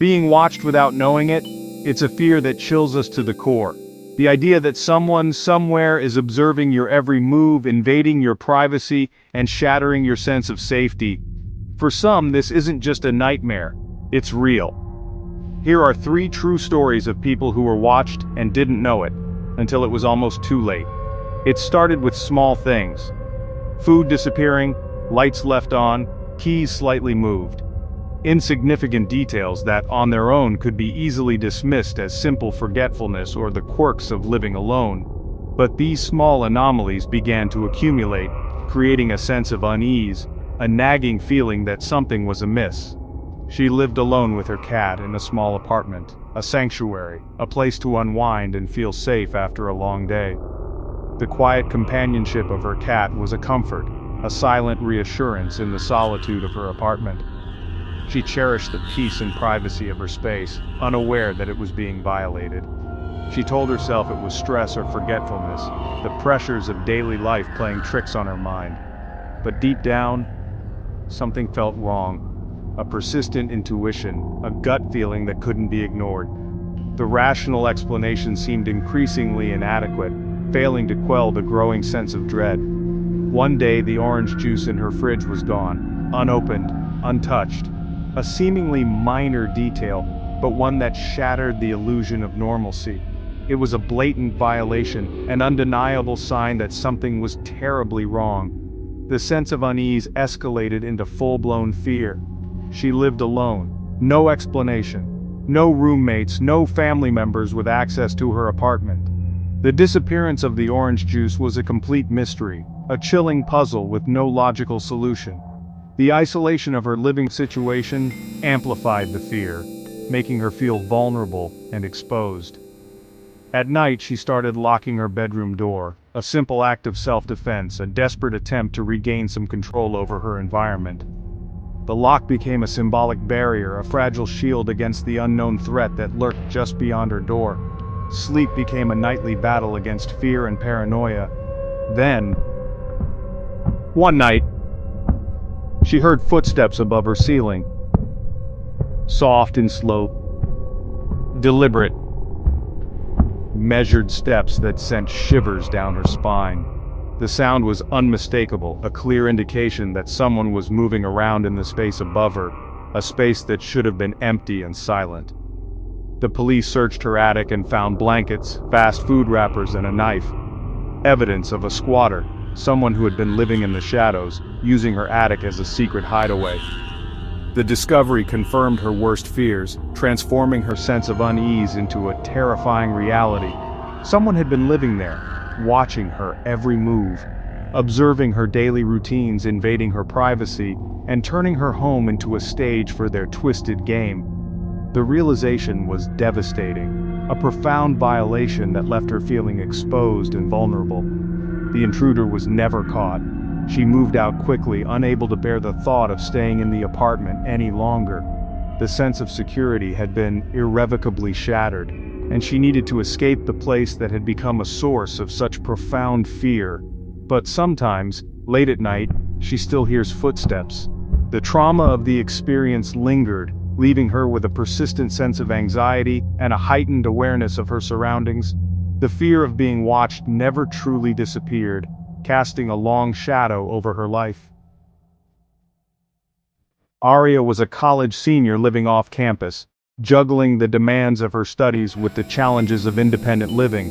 Being watched without knowing it, it's a fear that chills us to the core. The idea that someone, somewhere is observing your every move, invading your privacy, and shattering your sense of safety. For some, this isn't just a nightmare, it's real. Here are 3 true stories of people who were watched and didn't know it, until it was almost too late. It started with small things. Food disappearing, lights left on, keys slightly moved. Insignificant details that, on their own, could be easily dismissed as simple forgetfulness or the quirks of living alone. But these small anomalies began to accumulate, creating a sense of unease, a nagging feeling that something was amiss. She lived alone with her cat in a small apartment, a sanctuary, a place to unwind and feel safe after a long day. The quiet companionship of her cat was a comfort, a silent reassurance in the solitude of her apartment. She cherished the peace and privacy of her space, unaware that it was being violated. She told herself it was stress or forgetfulness, the pressures of daily life playing tricks on her mind. But deep down, something felt wrong. A persistent intuition, a gut feeling that couldn't be ignored. The rational explanation seemed increasingly inadequate, failing to quell the growing sense of dread. One day, the orange juice in her fridge was gone, unopened, untouched. A seemingly minor detail, but one that shattered the illusion of normalcy. It was a blatant violation, an undeniable sign that something was terribly wrong. The sense of unease escalated into full-blown fear. She lived alone, no explanation, no roommates, no family members with access to her apartment. The disappearance of the orange juice was a complete mystery, a chilling puzzle with no logical solution. The isolation of her living situation amplified the fear, making her feel vulnerable and exposed. At night, she started locking her bedroom door, a simple act of self-defense, a desperate attempt to regain some control over her environment. The lock became a symbolic barrier, a fragile shield against the unknown threat that lurked just beyond her door. Sleep became a nightly battle against fear and paranoia. Then, one night, she heard footsteps above her ceiling. Soft and slow, deliberate, measured steps that sent shivers down her spine. The sound was unmistakable, a clear indication that someone was moving around in the space above her, a space that should have been empty and silent. The police searched her attic and found blankets, fast food wrappers, and a knife. Evidence of a squatter, someone who had been living in the shadows, using her attic as a secret hideaway. The discovery confirmed her worst fears, transforming her sense of unease into a terrifying reality. Someone had been living there, watching her every move, observing her daily routines, invading her privacy, and turning her home into a stage for their twisted game. The realization was devastating, a profound violation that left her feeling exposed and vulnerable. The intruder was never caught. She moved out quickly, unable to bear the thought of staying in the apartment any longer. The sense of security had been irrevocably shattered, and she needed to escape the place that had become a source of such profound fear. But sometimes, late at night, she still hears footsteps. The trauma of the experience lingered, leaving her with a persistent sense of anxiety and a heightened awareness of her surroundings. The fear of being watched never truly disappeared, casting a long shadow over her life. Aria was a college senior living off campus, juggling the demands of her studies with the challenges of independent living.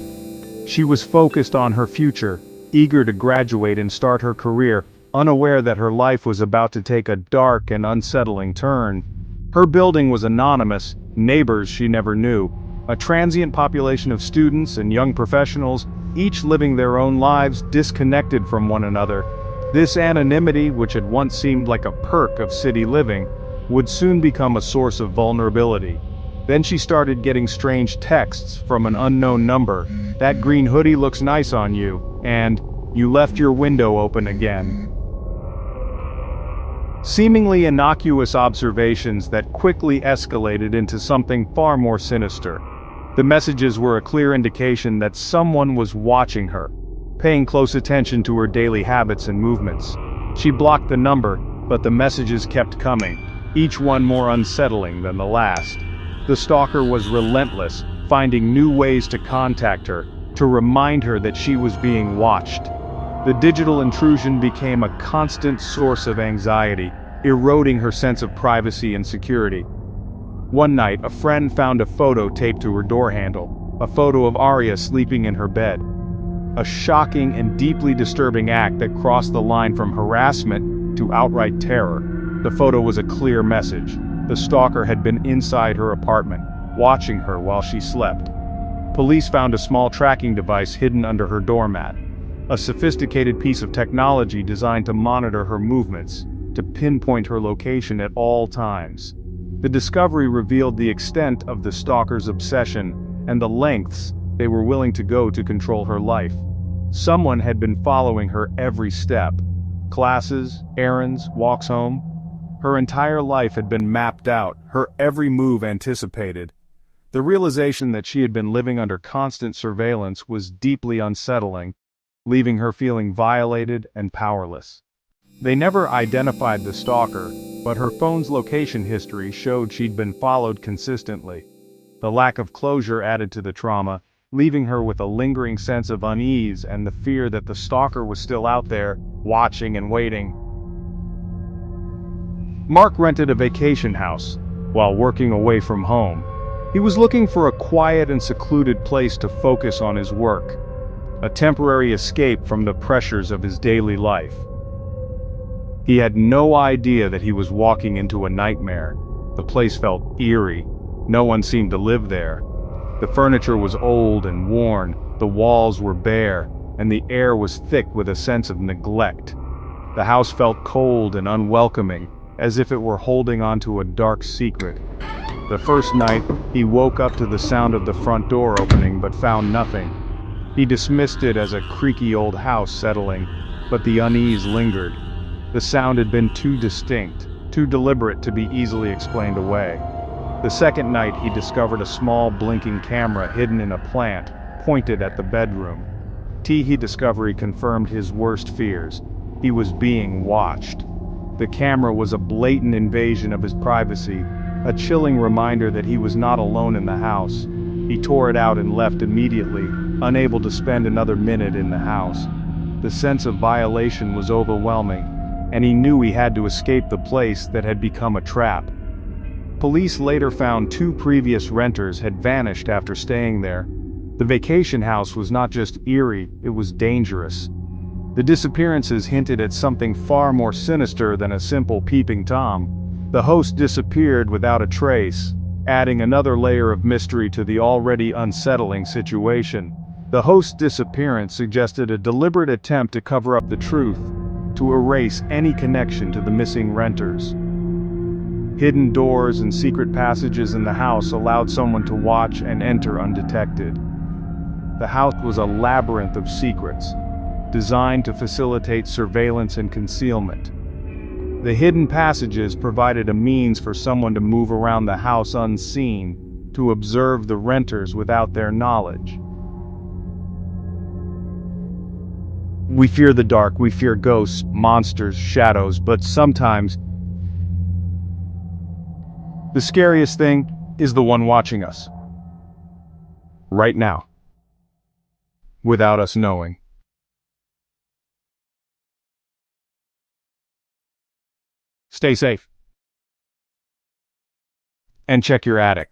She was focused on her future, eager to graduate and start her career, unaware that her life was about to take a dark and unsettling turn. Her building was anonymous, neighbors she never knew, a transient population of students and young professionals, each living their own lives disconnected from one another. This anonymity, which had once seemed like a perk of city living, would soon become a source of vulnerability. Then she started getting strange texts from an unknown number. "That green hoodie looks nice on you," and "You left your window open again." Seemingly innocuous observations that quickly escalated into something far more sinister. The messages were a clear indication that someone was watching her, paying close attention to her daily habits and movements. She blocked the number, but the messages kept coming, each one more unsettling than the last. The stalker was relentless, finding new ways to contact her, to remind her that she was being watched. The digital intrusion became a constant source of anxiety, eroding her sense of privacy and security. One night, a friend found a photo taped to her door handle, a photo of Arya sleeping in her bed. A shocking and deeply disturbing act that crossed the line from harassment to outright terror. The photo was a clear message. The stalker had been inside her apartment, watching her while she slept. Police found a small tracking device hidden under her doormat. A sophisticated piece of technology designed to monitor her movements, to pinpoint her location at all times. The discovery revealed the extent of the stalker's obsession and the lengths they were willing to go to control her life. Someone had been following her every step. Classes, errands, walks home. Her entire life had been mapped out, her every move anticipated. The realization that she had been living under constant surveillance was deeply unsettling, leaving her feeling violated and powerless. They never identified the stalker, but her phone's location history showed she'd been followed consistently. The lack of closure added to the trauma, leaving her with a lingering sense of unease and the fear that the stalker was still out there, watching and waiting. Mark rented a vacation house while working away from home. He was looking for a quiet and secluded place to focus on his work, a temporary escape from the pressures of his daily life. He had no idea that he was walking into a nightmare. The place felt eerie. No one seemed to live there. The furniture was old and worn, the walls were bare, and the air was thick with a sense of neglect. The house felt cold and unwelcoming, as if it were holding on to a dark secret. The first night, he woke up to the sound of the front door opening but found nothing. He dismissed it as a creaky old house settling, but the unease lingered. The sound had been too distinct, too deliberate to be easily explained away. The second night he discovered a small blinking camera hidden in a plant, pointed at the bedroom. Teehee discovery confirmed his worst fears. He was being watched. The camera was a blatant invasion of his privacy, a chilling reminder that he was not alone in the house. He tore it out and left immediately, unable to spend another minute in the house. The sense of violation was overwhelming, and he knew he had to escape the place that had become a trap. Police later found 2 previous renters had vanished after staying there. The vacation house was not just eerie, it was dangerous. The disappearances hinted at something far more sinister than a simple peeping Tom. The host disappeared without a trace, adding another layer of mystery to the already unsettling situation. The host's disappearance suggested a deliberate attempt to cover up the truth, to erase any connection to the missing renters. Hidden doors and secret passages in the house allowed someone to watch and enter undetected. The house was a labyrinth of secrets, designed to facilitate surveillance and concealment. The hidden passages provided a means for someone to move around the house unseen, to observe the renters without their knowledge. We fear the dark, we fear ghosts, monsters, shadows, but sometimes the scariest thing is the one watching us. Right now. Without us knowing. Stay safe. And check your attic.